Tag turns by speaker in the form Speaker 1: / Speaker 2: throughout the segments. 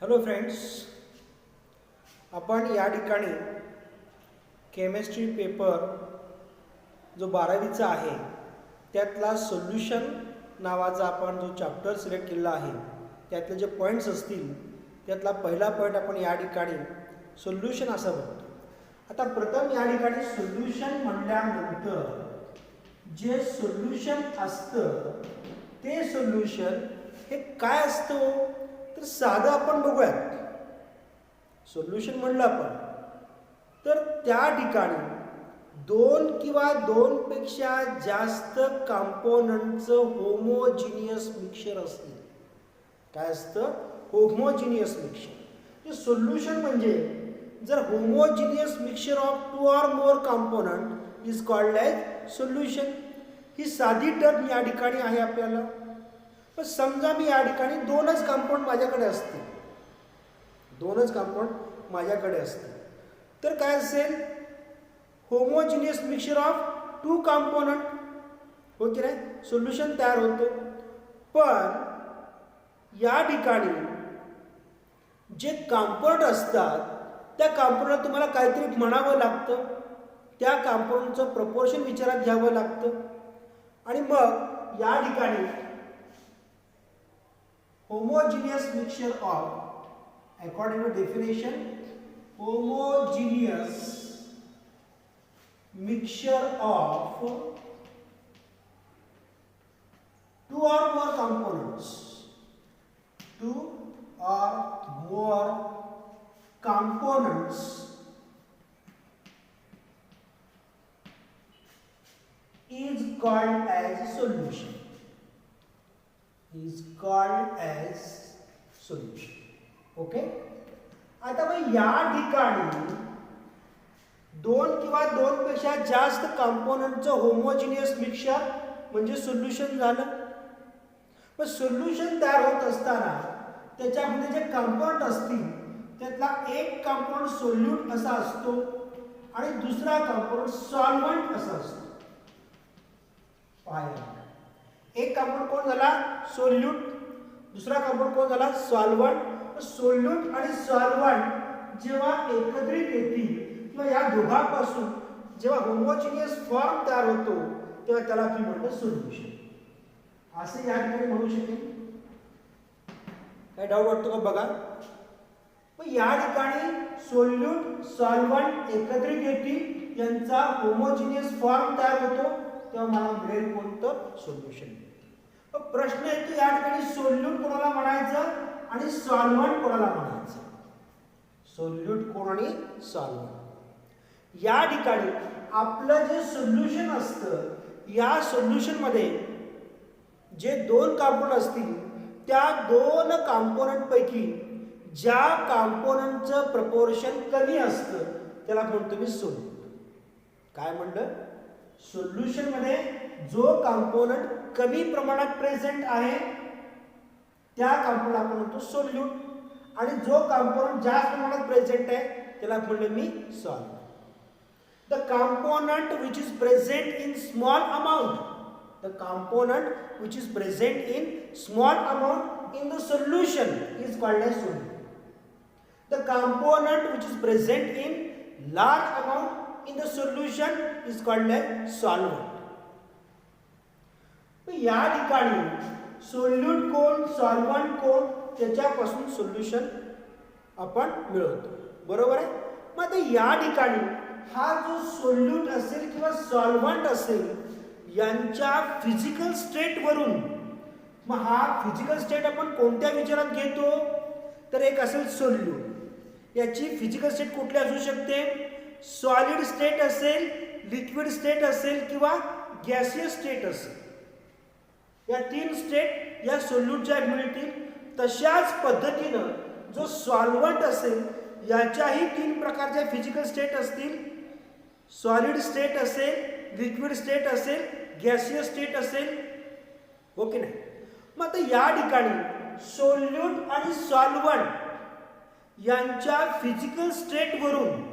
Speaker 1: Hello friends, आपण या ठिकाणी केमिस्ट्री पेपर जो 12वीचा आहे त्यातला सोल्युशन नावाचा आपण जो चॅप्टर सिलेक्ट केलेला आहे त्यातले जे पॉईंट्स असतील त्यातला पहिला पॉईंट आपण या ठिकाणी सोल्युशन असं म्हणतो. आता प्रथम या ठिकाणी सोल्युशन म्हणल्यानंतर जे सोल्युशन असतं ते सोल्युशन हे काय असतं तर साधं आपण बघूयात. सोल्युशन म्हणलं आपण तर त्या ठिकाणी दोन किंवा दोनपेक्षा जास्त कंपोनंटचं होमोजिनियस मिक्सचर असते. काय असतं? Homogeneous mixture. हे सोल्युशन म्हणजे जर homogeneous mixture of two or more component is called as solution. ही साधी टर्म या ठिकाणी आहे आपल्याला. पण समजा मी या ठिकाणी दोनच कंपाऊंड माझ्याकडे असते तर काय असेल? Homogeneous mixture of two component. हो की नाही? सोल्युशन तयार होतं. पण या ठिकाणी जे कंपाऊंड असतात त्या कंपाऊंडला तुम्हाला काहीतरी म्हणावं लागतं, त्या कंपाऊंडचं प्रपोर्शन विचारात घ्यावं लागतं. आणि मग या ठिकाणी homogeneous mixture of, according to definition, homogeneous mixture of two or more components is called as solution. Okay. आता मग या ठिकाणी दोन किंवा दोनपेक्षा जास्त कंपोनंटचं होमोजिनियस मिक्सचर म्हणजे सोल्युशन झालं. पण सोल्युशन तयार होत असताना त्याच्यामध्ये जे कंपाऊंड असतील त्यातला एक कंपाऊंड सोल्यूट असा असतो आणि दुसरा कंपाऊंड सॉल्व्हंट असा असतो. एक कंपाऊंड कोण झाला? सोल्यूट. दुसरा कंपाऊंड कोण झाला? सॉल्व्हंट. सोल्यूट आणि सॉल्व्हंट जेव्हा एकत्रित येतील किंवा या दोघांपासून जेव्हा होमोजिनियस फॉर्म तयार होतो तेव्हा त्याला आपण म्हणतो सोल्युशन. असे या ठिकाणी म्हणू शकेल. काय डाऊट वाटतो का? बघा. मग या ठिकाणी सोल्यूट सॉल्व्हंट एकत्रित येतील, यांचा होमोजिनियस फॉर्म तयार होतो तेव्हा मला मिळेल कोणतं? सोल्युशन. प्रश्न येतो या ठिकाणी सोल्यूट कोणाला म्हणायचं आणि सॉल्व्हंट कोणाला म्हणायचं? सोल्यूट कोण आणि सॉल्व्हंट. या ठिकाणी आपलं जे सोल्युशन असतं या सोल्युशन मध्ये जे दोन कंपोनंट असतील त्या दोन कंपोनंट पैकी ज्या कंपोनंटचं प्रपोर्शन कमी असतं त्याला म्हणतो मी सोल्यूट. काय म्हणलं? सोल्युशन मध्ये जो कंपोनंट कमी प्रमाणात प्रेझेंट आहे त्या कंपाऊंडला आपण म्हणतो सोल्यूट आणि जो कंपाऊंड जास्त प्रमाणात प्रेझेंट आहे त्याला म्हणले मी solvent. The component which is present in small amount in the solution is called as solute. The component which is present in large amount in the solution is called as solvent. या ठिकाणी solute कोण solvent कोण त्याच्यापासून solution आपण मिळवतो. बरोबर आहे. मग आता या ठिकाणी हा जो सोल्यूट असेल किंवा सॉल्व्हंट असेल यांच्या फिजिकल स्टेट वरून, मग हा फिजिकल स्टेट आपण कोणत्या विचारात घेतो तर एक असेल सोल्यूट. याची फिजिकल स्टेट कुठली असू शकते? सॉलिड स्टेट असेल, लिक्विड स्टेट असेल किंवा गॅसियस स्टेट असेल. या तीन स्टेट या सोल्यूटच्या मिळतील. तशाच पद्धतीनं जो सॉल्व्हंट असेल याच्याही तीन प्रकारच्या फिजिकल स्टेट असतील. सॉलिड स्टेट असेल, लिक्विड स्टेट असेल, गॅसियस स्टेट असेल. ओके नाही. मग आता या ठिकाणी सोल्यूट आणि सॉल्व्हंट यांच्या फिजिकल स्टेटवरून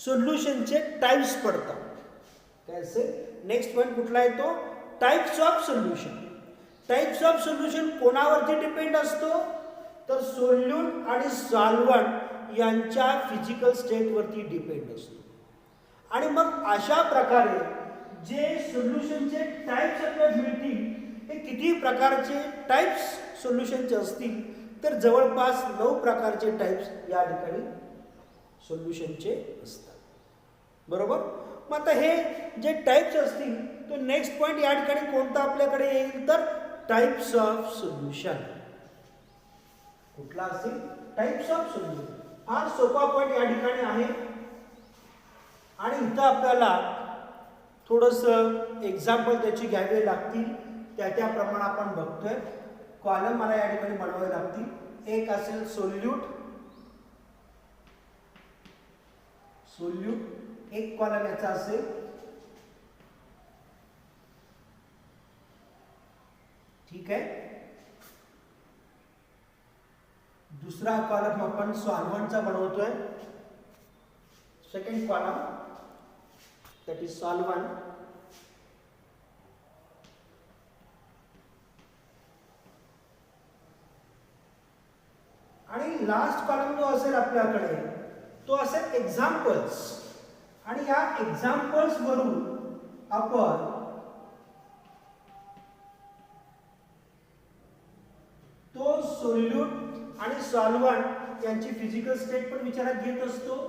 Speaker 1: सोल्युशनचे टाइप्स पडतात. काय असेल? नेक्स्ट पॉईंट कुठला येतो? Types of solution. Types of solution कोणावरती डिपेंड असतो तर सोल्यूट आणि सॉल्व्हंट यांच्या फिजिकल स्टेटवरती डिपेंड असतो. आणि मग अशा प्रकारे जे सोल्युशनचे टाईप्स आपल्याला मिळतील, हे किती प्रकारचे टाईप्स सोल्युशनचे असतील, तर जवळपास 9 प्रकारचे टाईप्स या ठिकाणी सोल्युशनचे असतात. बरोबर. मग आता हे जे टाईप्स असतील, तो नेक्स्ट पॉईंट या ठिकाणी कोणता आपल्याकडे येईल, तर टाईप्स ऑफ सोल्युशन. कुठला असेल? Types of solution. हा सोपा पॉईंट या ठिकाणी आहे. आणि इथं आपल्याला थोडंसं एक्झाम्पल त्याची घ्यावे लागतील. त्याप्रमाणे आपण बघतोय. कॉलम मला या ठिकाणी बनवावे लागतील. एक असेल सोल्यूट. सोल्यूट एक कॉलम याचा असेल. ठीक आहे. दुसरा कॉलम आपण सॉल्व्हंटचा बनवतोय. Second column that is solvent. आणि लास्ट कॉलम जो असेल आपल्याकडे, तो असेल एक्झाम्पल्स. आणि या एक्झाम्पल्स वरून आपण तो सोल्यूट आणि सॉल्व्हंट यांची फिजिकल स्टेट पण विचारात घेत असतो.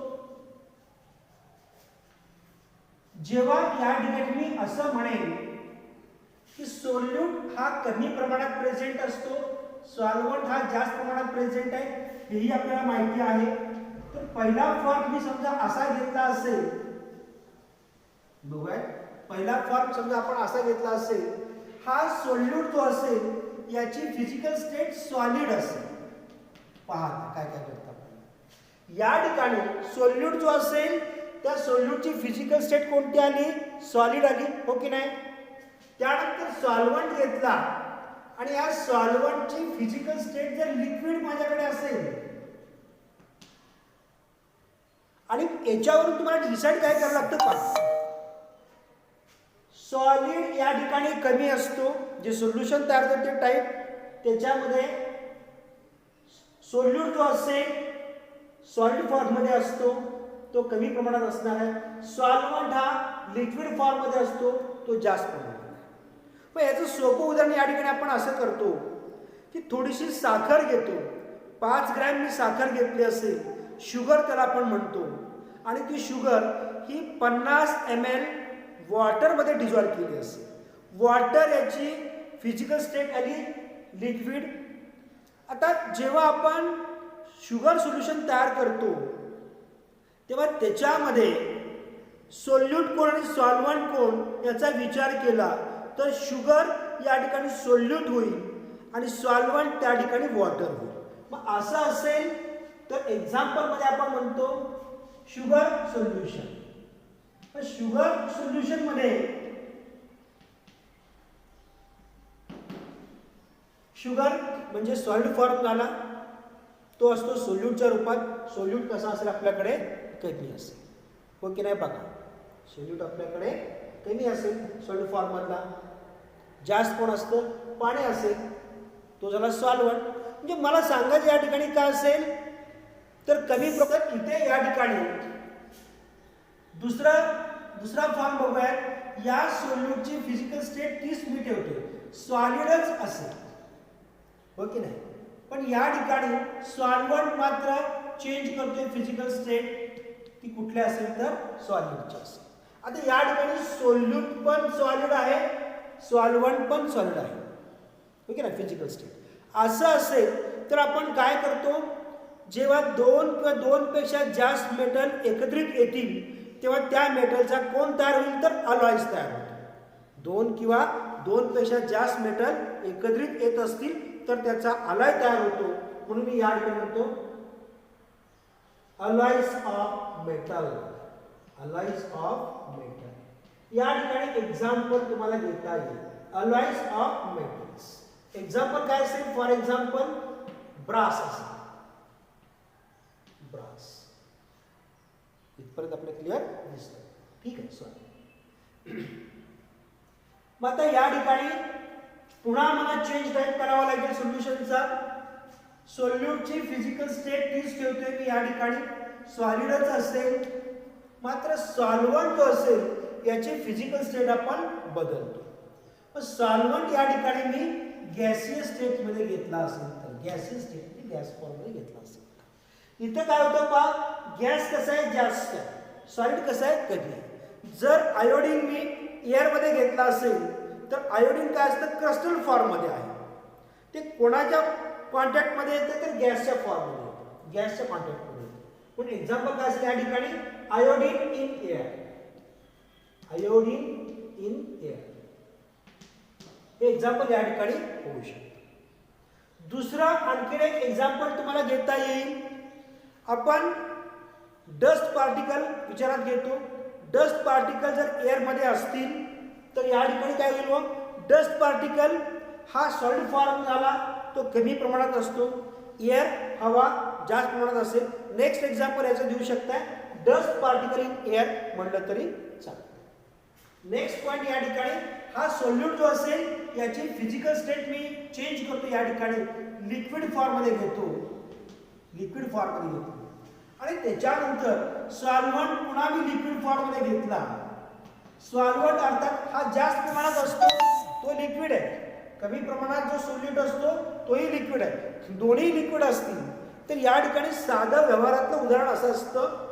Speaker 1: जेव्हा या ठिकाणी मी असं म्हणेन की सोल्यूट हा कमी प्रमाणात प्रेझेंट असतो, सॉल्व्हंट हा जास्त प्रमाणात प्रेझेंट आहे, हेही आपल्याला माहिती आहे. तर पहिला फॉर्म मी समजा असा घेतला असेल, बघूया, पहिला फॉर्म समजा आपण असा घेतला असेल, हा सोल्यूट जो असेल याची फिजिकल स्टेट सॉलिड असेल. पहा काय काय करतात या ठिकाणी. सोल्यूट जो असेल त्या सोल्यूटची फिजिकल स्टेट कोणती आली? सॉलिड आली. हो की नाही? त्यानंतर सॉल्व्हंट घेतला आणि या सॉल्व्हंटची फिजिकल स्टेट जर लिक्विड माझ्याकडे असेल, आणि याच्यावरून तुम्हाला डिसाईड काय करावं लागतं पहा. सॉलिड या ठिकाणी कमी असतो, जे सोल्युशन तयार करते टाईप, त्याच्यामध्ये सोल्यूट जो असेल सॉलिड फॉर्ममध्ये असतो, तो कमी प्रमाणात असणार आहे. सॉल्व्हंट हा लिक्विड फॉर्ममध्ये असतो, तो जास्त प्रमाणात आहे. पण याचं सोपं उदाहरण या ठिकाणी आपण असं करतो की थोडीशी साखर घेतो. 5 ग्रॅम मी साखर घेतली असेल, शुगर त्याला आपण म्हणतो, आणि ती शुगर ही 50 ml वॉटरमध्ये डिझॉल्व केली असेल. वॉटर याची फिजिकल स्टेट आली लिक्विड. आता जेव्हा आपण शुगर सोल्युशन तयार करतो तेव्हा त्याच्यामध्ये सोल्यूट कोण आणि सॉल्व्हंट कोण याचा विचार केला तर शुगर या ठिकाणी सोल्यूट होईल आणि सॉल्व्हंट त्या ठिकाणी वॉटर होईल. मग असं असेल तर एक्झाम्पलमध्ये आपण म्हणतो शुगर सोल्युशन. तर शुगर सोल्युशन मध्ये शुगर म्हणजे सॉलिड फॉर्म झाला, तो असतो सोल्यूटच्या रूपात. सोल्यूट कसा असेल आपल्याकडे? कमी असेल. हो की नाही? बघा, सोल्यूट आपल्याकडे कमी असेल सॉलिड फॉर्म मधला. जास्त कोण असतं? पाणी असेल, तो झाला सॉल्व्हंट. म्हणजे मला सांगायचं या ठिकाणी काय असेल तर कमी प्रमाणात. इथे या ठिकाणी दुसरा फॉर्म बघूयात. या सोल्यूटची फिजिकल स्टेट 30 मी ठेवतो, सॉलिडच असेल. हो की नाही? पण या ठिकाणी सॉल्व्हंट मात्र चेंज करतोय फिजिकल स्टेट, ती कुठल्या असेल तर सॉलिडची असेल. आता या ठिकाणी सोल्यूट पण सॉलिड आहे, सॉल्व्हंट पण सॉलिड आहे. ओके ना? फिजिकल स्टेट असं असेल तर आपण काय करतो, जेव्हा 2 किंवा 2 पेक्षा जास्त मेटल एकत्रित येतील तेव्हा त्या मेटलचा कोण तयार होईल तर अलॉयज तयार होतो. 2 किंवा 2 पेक्षा जास्त मेटल एकत्रित येत असतील तर त्याचा अलॉय तयार होतो. म्हणून मी या ठिकाणी म्हणतो alloys of metal. Alloys of metal. या ठिकाणी एक्झाम्पल तुम्हाला देता येईल. Alloys of metals. एक्झाम्पल काय असेल? फॉर एक्झाम्पल ब्रास असेल. ब्रास. इथपर्यंत आपल्याला क्लिअर दिसतं. ठीक आहे. सॉरी. मग आता या ठिकाणी पुन्हा मला चेंज टाईप करावा लागेल सोल्युशनचा. सोल्यूटची फिजिकल स्टेट तीच ठेवतोय मी या ठिकाणी, सॉलिडच असेल, मात्र सॉल्व्हंट जो असेल याची फिजिकल स्टेट आपण बदलतो. पण सॉल्व्हंट या ठिकाणी मी गॅसियस स्टेटमध्ये घेतला असेल तर, गॅसियस स्टेट गॅस फॉर्ममध्ये घेतला असेल, इथं काय होतं पहा, गॅस कसं आहे जास्त, सॉलिड कसं आहे कमी. जर आयोडीन मी एअरमध्ये घेतला असेल तर आयोडीन काय असतं, क्रिस्टल फॉर्ममध्ये आहे. ते कोणाच्या कॉन्टॅक्टमध्ये येते तर गॅसच्या फॉर्ममध्ये येते, गॅसच्या कॉन्टॅक्टमध्ये येते. पण एक्झाम्पल काय असेल या ठिकाणी, iodine in air, iodine in air हे एक्झाम्पल या ठिकाणी होऊ शकतं. दुसरा आणखीन एक एक्झाम्पल तुम्हाला घेता येईल. आपण डस्ट पार्टिकल विचारात घेतो. डस्ट पार्टिकल जर एअरमध्ये असतील तर या ठिकाणी काय होईल, मग डस्ट पार्टिकल हा सॉलिड फॉर्म झाला, तो कमी प्रमाणात असतो. एअर हवा जास्त प्रमाणात असेल. नेक्स्ट एक्झाम्पल याचं देऊ शकता, डस्ट पार्टिकल इन एअर म्हटलं तरी चालेल. नेक्स्ट पॉईंट या ठिकाणी, हा सोल्यूट जो असेल याची फिजिकल स्टेट मी चेंज करतो, या ठिकाणी लिक्विड फॉर्ममध्ये घेतो, लिक्विड फॉर्ममध्ये घेतो. आणि त्याच्यानंतर सॉल्व्हंट पुन्हा मी लिक्विड फॉर्ममध्ये घेतला. सॉल्व्हंट अर्थात हा जास्त प्रमाणात असतो, तो लिक्विड आहे. कमी प्रमाणात जो सोल्यूट असतो तोही लिक्विड आहे. दोन्ही लिक्विड असतील तर या ठिकाणी साधं व्यवहारातलं उदाहरण असं असतं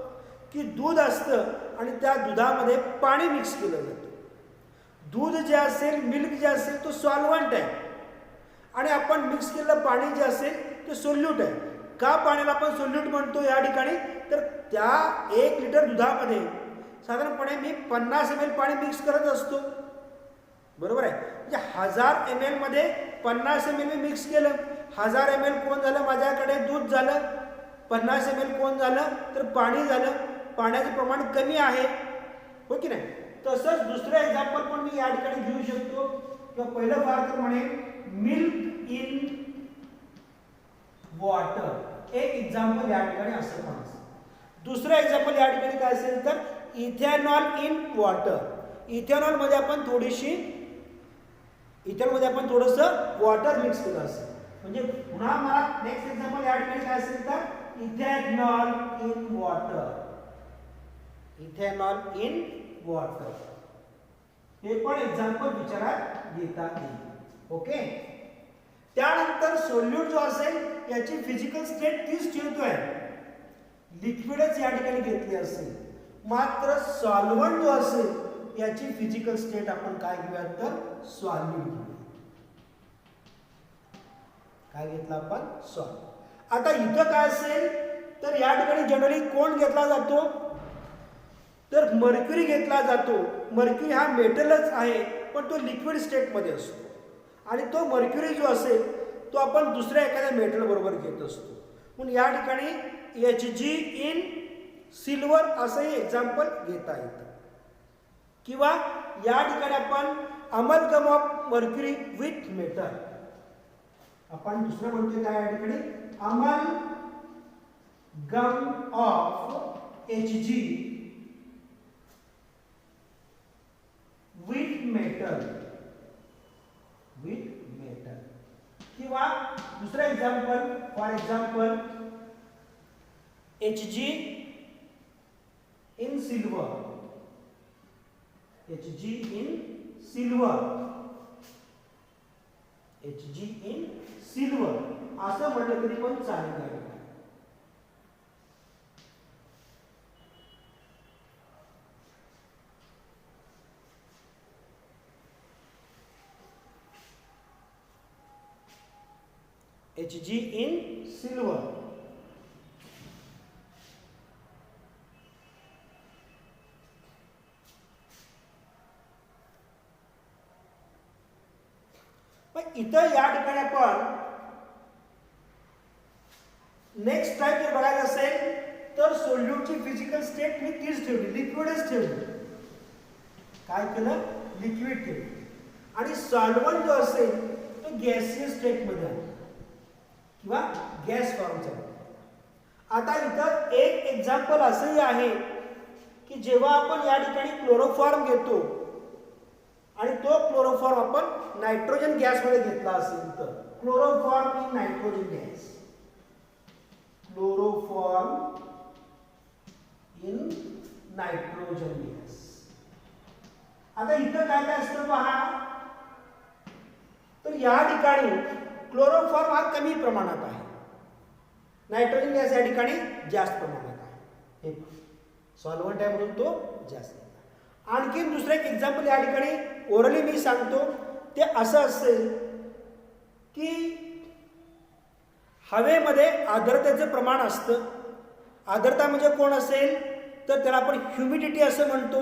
Speaker 1: की दूध असतं आणि त्या दुधामध्ये पाणी मिक्स केलं जातं. दूध जे असेल, मिल्क जे असेल तो सॉल्व्हंट आहे आणि आपण मिक्स केलेलं पाणी जे असेल ते सोल्यूट आहे. का पाण्याला आपण सोल्यूट म्हणतो या ठिकाणी, तर त्या 1 लिटर दुधामध्ये साधारणपणे मी 50 ml पाणी मिक्स करत असतो, बरोबर आहे. म्हणजे 1000 ml मध्ये 50 ml मी मिक्स केलं. 1000 ml कोण झालं, माझ्याकडे दूध झालं. 50 ml कोण झालं तर पाणी झालं. पाण्याचं प्रमाण कमी आहे, हो की नाही. तसंच दुसरं एक्झाम्पल पण मी या ठिकाणी घेऊ शकतो, किंवा पहिलं फार तर म्हणे मिल्क इन वॉटर, एक एक्झाम्पल या ठिकाणी असं पण असेल. दुसरं एक्झाम्पल या ठिकाणी काय असेल तर इथेनॉल इन वॉटर. इथेनॉल मध्ये आपण थोडंसं वॉटर मिक्स केलं असेल. म्हणजे पुन्हा मला नेक्स्ट एक्झाम्पल या ठिकाणी काय असेल तर ethanol in water, ethanol in water हे पण एक्झाम्पल विचारात घेता येईल. ओके. त्यानंतर सोल्यूट जो असेल याची फिजिकल स्टेट तीच ठेवतोय, लिक्विडच या ठिकाणी घेतली असेल. मात्र सॉल्व्हंट जो असेल याची फिजिकल स्टेट आपण काय घेऊया तर सॉल्यूट घेऊया. काय घेतलं आपण, सॉल्व्हंट. आता इथं काय असेल तर या ठिकाणी जनरली कोण घेतला जातो तर मर्क्युरी घेतला जातो. मर्क्युरी हा मेटलच आहे पण तो लिक्विड स्टेटमध्ये असतो आणि तो मर्क्युरी जो असेल तो आपण दुसऱ्या एखाद्या मेटल बरोबर घेत असतो. म्हणून या ठिकाणी Hg इन सिल्वर असंही एक्झाम्पल घेता येतं. किंवा या ठिकाणी आपण amalgam of mercury with metal, आपण दुसरं म्हणतोय काय या ठिकाणी amalgam of Hg with metal, with metal. किंवा दुसरं example, for example Hg in silver, Hg in silver, Hg in silver असं म्हटलं तरी पण चालेल. Hg in silver. पण इथं या ठिकाणी आपण नेक्स्ट टाइप जर बघायचं असेल तर सोल्यूटची फिजिकल स्टेट मी तीच ठेवली, लिक्विडच ठेवली. काय केलं, लिक्विड ठेवली. आणि सॉल्व्हंट जो असेल तो गॅसियस स्टेटमध्ये आहे किंवा गॅस फॉर्मचा. आता इथं एक एक्झाम्पल असंही आहे की जेव्हा आपण या ठिकाणी क्लोरोफॉर्म घेतो आणि तो क्लोरोफॉर्म आपण नायट्रोजन गॅसमध्ये घेतला असेल तर chloroform in nitrogen gas, chloroform in nitrogen gas. आता इथं काय काय असतं पहा, तर या ठिकाणी क्लोरोफॉर्म हा कमी प्रमाणात आहे, नायट्रोजन गॅस या ठिकाणी जास्त प्रमाणात आहे. हे सॉल्व्हंट आहे म्हणून तो जास्त. आणखी दुसरं एक एक्झाम्पल या ठिकाणी ओरली मी सांगतो. ते असं असेल की हवेमध्ये आर्द्रतेचं प्रमाण असतं. आर्द्रता म्हणजे कोण असेल तर त्याला आपण ह्युमिडिटी असं म्हणतो.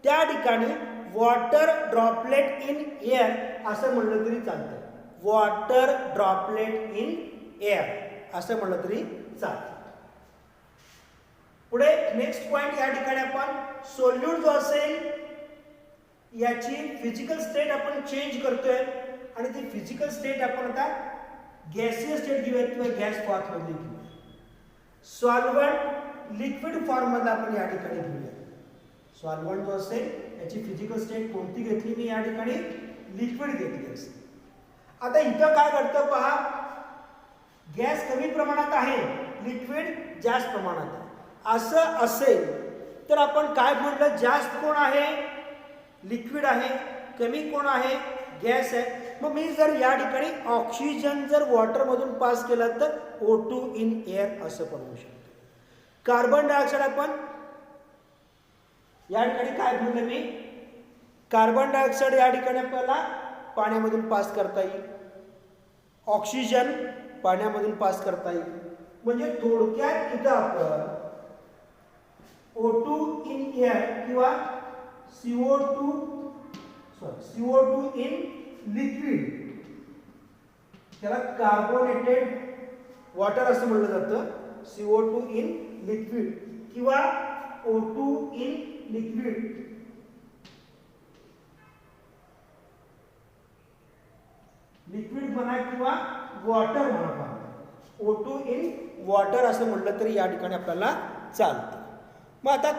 Speaker 1: त्या ठिकाणी वॉटर ड्रॉपलेट इन एअर असं म्हणलं तरी चालतं. वॉटर ड्रॉपलेट इन एअर असं म्हणलं तरी चालतं. पुढे नेक्स्ट पॉइंट या ठिकाणी आपण सोल्यूट जो असेल याची फिजिकल स्टेट आपण चेंज करतोय आणि ती फिजिकल स्टेट आपण आता गॅसियस स्टेट घेऊयात किंवा गॅस फॉर्म मध्ये घेऊया. सॉल्व्हंट लिक्विड फॉर्म मध्ये आपण या ठिकाणी घेऊया. सॉल्व्हंट जो असेल याची फिजिकल स्टेट कोणती घेतली, मी या ठिकाणी लिक्विड घेतली असेल. आता इथं काय घडतं पहा, गॅस कमी प्रमाणात आहे, लिक्विड जास्त प्रमाणात आहे. असं असेल तर आपण काय म्हटलं, जास्त कोण आहे, लिक्विड आहे, कमी कोण आहे, गॅस आहे. मग मी जर या ठिकाणी ऑक्सिजन जर वॉटर मधून पास केला तर O2 इन एअर असं पण होऊ शकतं. कार्बन डायऑक्साईड आपण या ठिकाणी काय म्हणलं मी, कार्बन डायऑक्साईड या ठिकाणी आपल्याला पाण्यामधून पास करता येईल, ऑक्सिजन पाण्यामधून पास करता येईल. म्हणजे थोडक्यात इथं आपण O2 इन एअर किंवा CO2 इन लिक्विड, त्याला कार्बोनेटेड वॉटर असं म्हणलं जातं. CO2 इन लिक्विड किंवा O2 इन लिक्विड. लिक्विड म्हणा किंवा वॉटर म्हणा, O2 इन वॉटर असं म्हटलं तरी या ठिकाणी आपल्याला चालतं. मग आता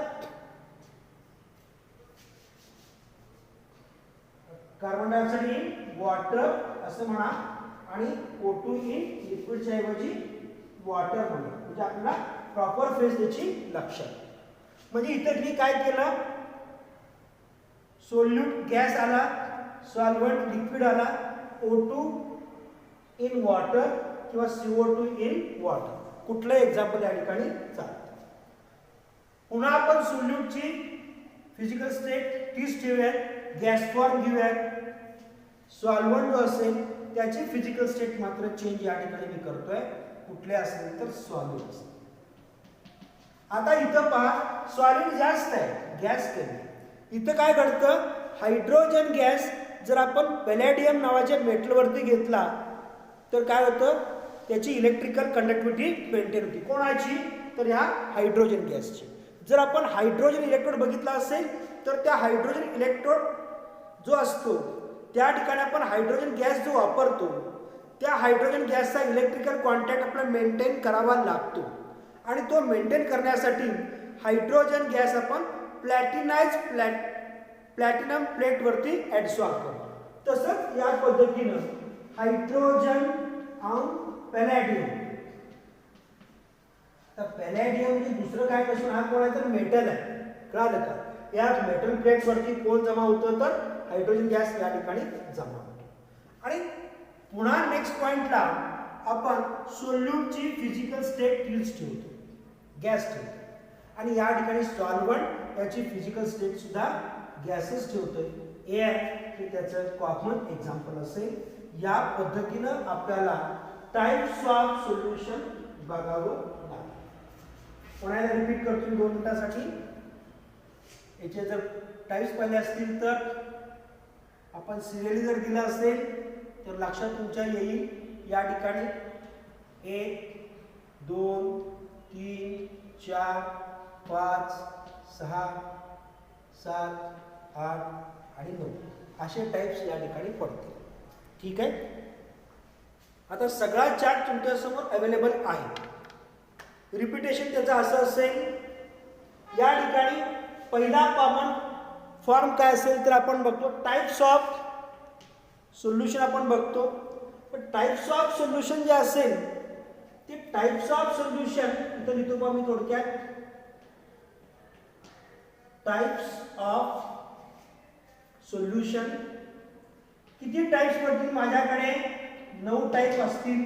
Speaker 1: कार्बन डायऑक्साईड इन वॉटर असं म्हणा आणि O2 इन लिक्विडच्या ऐवजी वॉटर म्हणा, म्हणजे आपल्याला प्रॉपर फेज त्याची लक्षात. म्हणजे इथं मी काय केलं, सोल्यूट गॅस आला, सॉल्व्हंट लिक्विड आला, O2 इन वॉटर किंवा CO2 इन वॉटर, कुठलं एक्झाम्पल या ठिकाणी चालतं. पुन्हा आपण सोल्यूटची फिजिकल स्टेट तीच ठेवूयात, गॅस फॉर्म घेऊयात. सॉल्व्हंट जो असेल त्याची फिजिकल स्टेट मात्र चेंज या ठिकाणी मी करतोय, कुठले असेल तर सॉलिड असेल. आता इथं पहा, सॉलिड जास्त आहे, गॅस कमी. इथं काय घडतं, हायड्रोजन गॅस जर आपण पॅलेडियम नावाच्या मेटलवरती घेतला तर काय होतं, त्याची इलेक्ट्रिकल कंडक्टिव्हिटी मेंटेन होती. कोणाची, तर ह्या हायड्रोजन गॅसची. जर आपण हायड्रोजन इलेक्ट्रोड बघितला असेल तर त्या हायड्रोजन इलेक्ट्रोड जो असतो त्या ठिकाणी आपण हायड्रोजन गॅस जो वापरतो त्या हायड्रोजन गॅसचा इलेक्ट्रिकल कॉन्टॅक्ट आपल्याला मेंटेन करावा लागतो. आणि तो मेंटेन करण्यासाठी हायड्रोजन गॅस आपण प्लॅटिनम प्लेटवरती ॲडसॉर्ब करतो. तसंच या पद्धतीनं हायड्रोजन ऑन पॅलेडियम. तर पॅलेडियम म्हणजे दुसरं काय नसून हा कोण आहे तर मेटल आहे, कळालं का. या मेटल प्लेटवरती कोण जमा होतं तर हायड्रोजन गॅस या ठिकाणी जमा होतो. आणि पुन्हा नेक्स्ट पॉइंटला आपण सोल्यूटची फिजिकल स्टेट तीच ठेवतो, गॅस ठेवतो. आणि या ठिकाणी सॉल्व्हंट याची फिजिकल स्टेट सुद्धा गॅसेस ठेवतोय. एअर हे त्याचं कॉमन एक्झाम्पल असेल. या पद्धतीनं आपल्याला टाइप्स ऑफ सोल्युशन बघावं लागेल. पुन्हा रिपीट करतो 2 मिनिटासाठी. याचे जर टाइप्स पाहिले असतील तर आपण सिरियली जर दिलं असेल तर लक्षात तुमच्या येईल. या ठिकाणी 1 2 3 4 5 6 7 8 आणि 9 असे टाइप्स या ठिकाणी पडतील. ठीक आहे. आता सगळा चार्ट तुमच्यासमोर अवेलेबल आहे. रिपिटेशन त्याचं असं असेल. या ठिकाणी पहिला कॉमन फॉर्म काय असेल तर आपण बघतो टाइप्स ऑफ सोल्युशन आपण बघतो. पण टाइप्स ऑफ सोल्युशन जे असेल ते टाइप्स ऑफ सोल्युशन इथं लिहितो बा मी थोडक्यात. Types of solution. किती टाइप्स पडतील माझ्याकडे? 9 टाइप असतील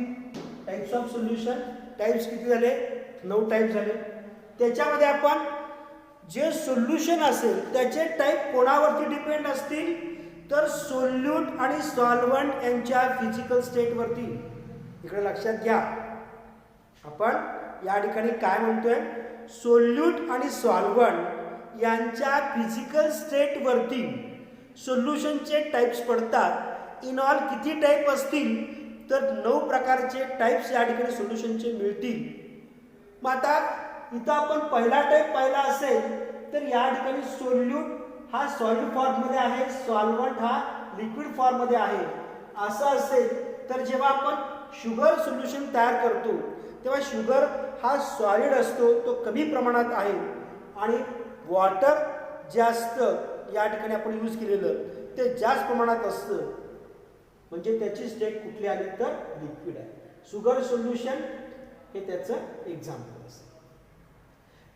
Speaker 1: टाइप्स ऑफ सोल्युशन. टाइप्स किती झाले? 9 टाइप झाले. त्याच्यामध्ये आपण जे सोल्युशन असेल त्याचे टाइप कोणावरती डिपेंड असतील? तर सोल्यूट आणि सॉल्व्हंट यांच्या फिजिकल स्टेटवरती. इकडे लक्षात घ्या, आपण या ठिकाणी काय म्हणतोय? सोल्यूट आणि सॉल्व्हंट यांच्या फिजिकल स्टेटवरती सोल्युशनचे टाइप्स पडतात. इन ऑल किती टाइप असतील? तर 9 प्रकारचे टाइप्स या ठिकाणी सोल्युशनचे मिळतील. मग आता इथं आपण पहिला टाइप पाहिला असेल तर या ठिकाणी सोल्यूट हा सॉलिड फॉर्ममध्ये आहे, सॉल्व्हंट हा लिक्विड फॉर्ममध्ये आहे. असं असेल तर जेव्हा आपण शुगर सोल्युशन तयार करतो तेव्हा शुगर हा सॉलिड असतो, तो कमी प्रमाणात आहे, आणि वॉटर जास्त या ठिकाणी आपण यूज केलेलं ते जास्त प्रमाणात असतं. म्हणजे त्याची स्टेट कुठली आली? तर लिक्विड आहे. शुगर सोल्युशन हे त्याचं एक्झाम्पल असतं.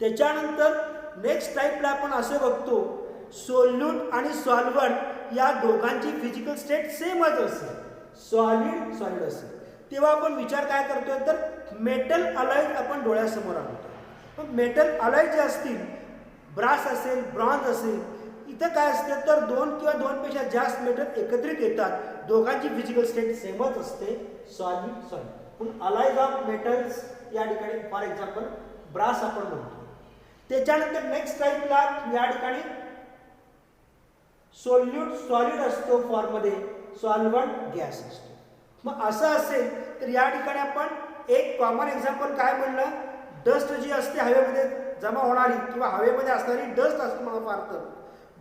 Speaker 1: त्याच्यानंतर नेक्स्ट टाईपला आपण असं बघतो, सोल्यूट आणि सॉल्व्हंट या दोघांची फिजिकल स्टेट सेमच असेल, सॉलिड सॉलिड असेल. तेव्हा आपण विचार काय करतोय? तर मेटल अलॉय आपण डोळ्यासमोर आणतो. पण मेटल अलॉय जे असतील, ब्रास असेल, ब्रॉन्झ असेल, इथं काय असतं? तर 2 किंवा 2 पेक्षा जास्त मेटल एकत्रित येतात. दोघांची फिजिकल स्टेट सेमच असते, सॉलिड सॉलिड. पण अलॉयज ऑफ मेटल्स या ठिकाणी फॉर एक्झाम्पल ब्रास आपण म्हणतो. त्याच्यानंतर नेक्स्ट टाईपला या ठिकाणी सोल्यूट सॉलिड असतो फॉर्ममध्ये, सॉल्व्हंट गॅस असतो. मग असं असेल तर या ठिकाणी आपण एक कॉमन एक्झाम्पल काय म्हणलं? डस्ट जी असते हवेमध्ये जमा होणारी किंवा हवेमध्ये असणारी डस्ट असते. मला फार तर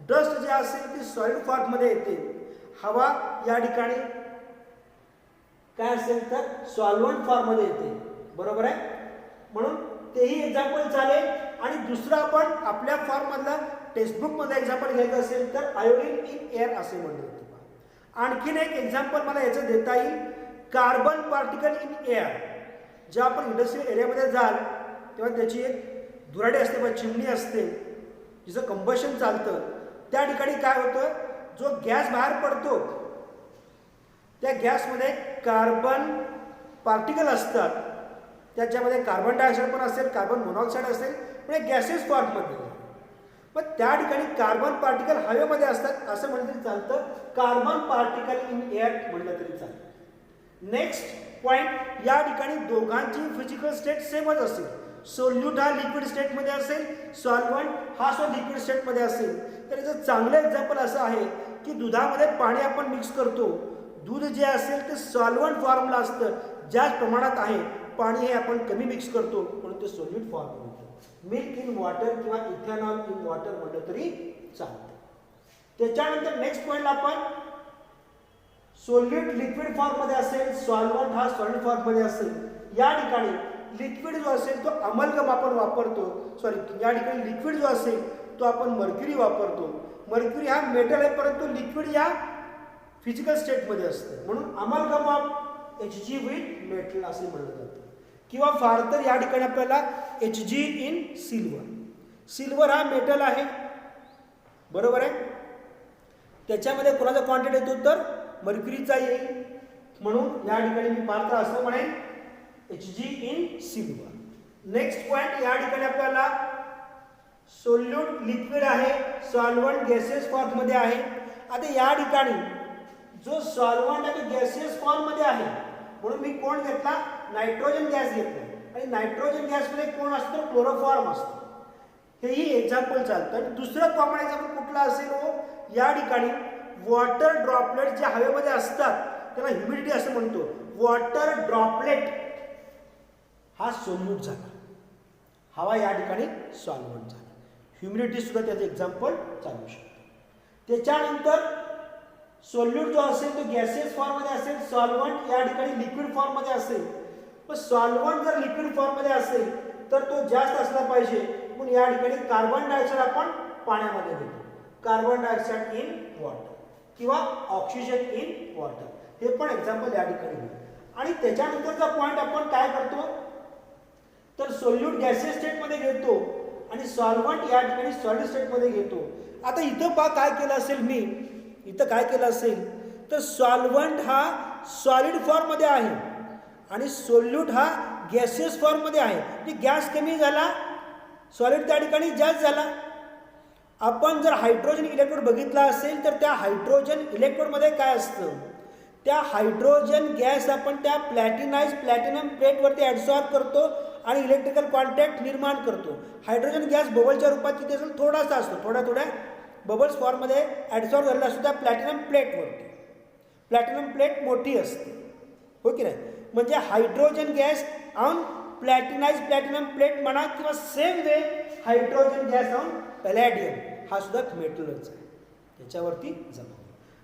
Speaker 1: डस्ट जी असेल ती सॉलिड फॉर्ममध्ये येते. हवा या ठिकाणी काय असेल तर सॉल्व्हंट फॉर्ममध्ये येते. बरोबर आहे? म्हणून तेही एक्झाम्पल चालेल. आणि दुसरं आपण आपल्या फॉर्ममधला टेक्स्टबुकमध्ये एक्झाम्पल घ्यायचं असेल तर आयोडीन इन एअर असे म्हणलं जातं. आणखीन एक एक्झाम्पल मला याचं देता येईल, कार्बन पार्टिकल इन एअर. जेव्हा आपण इंडस्ट्रियल एरियामध्ये जाल तेव्हा त्याची एक धुराडी असते किंवा चिमणी असते, जिचं कंबशन चालतं. त्या ठिकाणी काय होतं? जो गॅस बाहेर पडतो त्या गॅसमध्ये कार्बन पार्टिकल असतात. त्याच्यामध्ये कार्बन डायऑक्साईड पण असेल, कार्बन मोनॉक्साईड असेल, म्हणजे गॅसेस फॉर्ममध्ये. पण त्या ठिकाणी कार्बन पार्टिकल हवेमध्ये असतात असं म्हटलं तरी चालतं, कार्बन पार्टिकल इन एअर म्हटलं तरी चालतं. नेक्स्ट पॉइंट, या ठिकाणी दोघांची फिजिकल स्टेट सेमच असेल. सोल्यूट हा लिक्विड स्टेटमध्ये असेल, सॉल्व्हंट हा सुद्धा लिक्विड स्टेटमध्ये असेल. तर याचं चांगलं एक्झाम्पल असं आहे की दुधामध्ये पाणी आपण मिक्स करतो. दूध जे असेल ते सॉल्व्हंट फॉर्मला असतं, जास्त प्रमाणात आहे. पाणी हे आपण कमी मिक्स करतो म्हणून ते सोल्यूट फॉर्म होतं. मिल्क इन वॉटर किंवा इथेनॉल इन वॉटर म्हटलं तरी चालतं. त्याच्यानंतर नेक्स्ट पॉइंटला आपण सोल्यूट लिक्विड फॉर्ममध्ये असेल, सॉल्व्हंट हा सॉलिड फॉर्ममध्ये असेल. या ठिकाणी लिक्विड जो असेल तो अमलगम आपण वापरतो. या ठिकाणी लिक्विड जो असेल तो आपण मर्क्युरी वापरतो. मर्क्युरी हा मेटल आहे परंतु लिक्विड या फिजिकल स्टेटमध्ये असतं, म्हणून amalgam of Hg with metal असे म्हणलं जातं. किंवा फार तर या ठिकाणी आपल्याला Hg इन सिल्वर. सिल्वर हा मेटल आहे, बरोबर आहे. त्याच्यामध्ये कोणाचा क्वांटिटी येतो तर मर्क्युरीचा येईल. म्हणून या ठिकाणी मी फार तर असं म्हणेन Hg in silver. Next point, या ठिकाणी आपल्याला सोल्यूट लिक्विड आहे, सॉल्व्हंट गॅसेस फॉर्ममध्ये आहे. आता या ठिकाणी जो सॉल्व्हंट आहे तो गॅसेस फॉर्ममध्ये आहे, म्हणून मी कोण घेतला? नायट्रोजन गॅस घेतला. आणि नायट्रोजन गॅसमध्ये कोण असतो? क्लोरोफॉर्म असतो. हेही एक्झाम्पल चालतं. आणि दुसरं कॉमन एक्झाम्पल कुठला असेल हो? या ठिकाणी वॉटर ड्रॉपलेट जे हवेमध्ये असतात त्याला ह्युमिडिटी असं म्हणतो. वॉटर ड्रॉपलेट हा सोल्यूट झाला, हवा या ठिकाणी सॉल्व्हंट झाला. ह्युमिडिटी सुद्धा त्याचं एक्झाम्पल चालू शकतो. त्याच्यानंतर सोल्यूट जो असेल तो गॅसेस फॉर्ममध्ये असेल, सॉल्व्हंट या ठिकाणी लिक्विड फॉर्ममध्ये असेल. पण सॉल्व्हंट जर लिक्विड फॉर्ममध्ये असेल तर तो जास्त असला पाहिजे, म्हणून या ठिकाणी कार्बन डायऑक्साईड आपण पाण्यामध्ये घेतो. कार्बन डायऑक्साईड इन वॉटर किंवा ऑक्सिजन इन वॉटर, हे पण एक्झाम्पल या ठिकाणी घेतो. आणि त्याच्यानंतरचा पॉईंट आपण काय करतो? तर सोल्यूट गॅसियस स्टेटमध्ये घेतो आणि सॉल्व्हंट या ठिकाणी सॉलिड स्टेटमध्ये घेतो. आता इथं काय केलं असेल मी, इथं काय केलं असेल तर सॉल्व्हंट हा सॉलिड फॉर्ममध्ये आहे आणि सोल्यूट हा गॅसियस फॉर्ममध्ये आहे. की गॅस कमी झाला, सॉलिड त्या ठिकाणी जास्त झाला. आपण जर हायड्रोजन इलेक्ट्रोड बघितला असेल तर त्या हायड्रोजन इलेक्ट्रोडमध्ये काय असतं, त्या हायड्रोजन गॅस आपण त्या प्लॅटिनम प्लेटवरती ॲडसॉर्ब करतो आणि इलेक्ट्रिकल कॉन्टॅक्ट निर्माण करतो. हायड्रोजन गॅस बबलच्या रूपात किती असेल, थोडासा असतो, थोड्या बबल्स फॉर्ममध्ये ॲडसॉर्ब झालेला असतो त्या प्लॅटिनम प्लेटवरती. प्लॅटिनम प्लेट मोठी असते, हो की नाही. म्हणजे hydrogen gas on platinum plate म्हणा किंवा same way hydrogen gas on palladium हा सुद्धा मेटलच आहे, त्याच्यावरती जमा.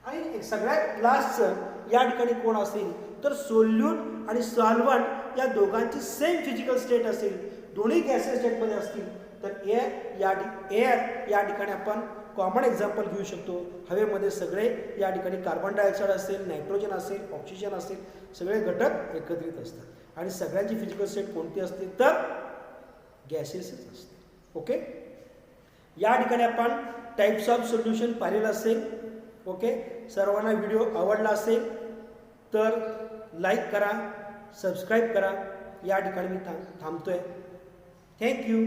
Speaker 1: आणि सगळ्यात लास्टचं या ठिकाणी कोण असेल तर सोल्यूट आणि सॉल्व्हंट या दोघांची सेम फिजिकल स्टेट असेल, दोन्ही गॅसेस स्टेटमध्ये असतील तर एअर या ठिकाणी आपण कॉमन एक्झाम्पल घेऊ शकतो. हवेमध्ये सगळे या ठिकाणी कार्बन डायऑक्साईड असेल, नायट्रोजन असेल, ऑक्सिजन असेल, सगळे घटक एकत्रित असतात आणि सगळ्यांची फिजिकल स्टेट कोणती असते तर गॅसेसच असते. ओके, या ठिकाणी आपण टाइप्स ऑफ सोल्युशन पाहिलेलं असेल. ओके, सर्वांना व्हिडिओ आवडला असेल तर लाईक करा, सबस्क्राईब करा. या ठिकाणी मी थांबतोय. थँक्यू.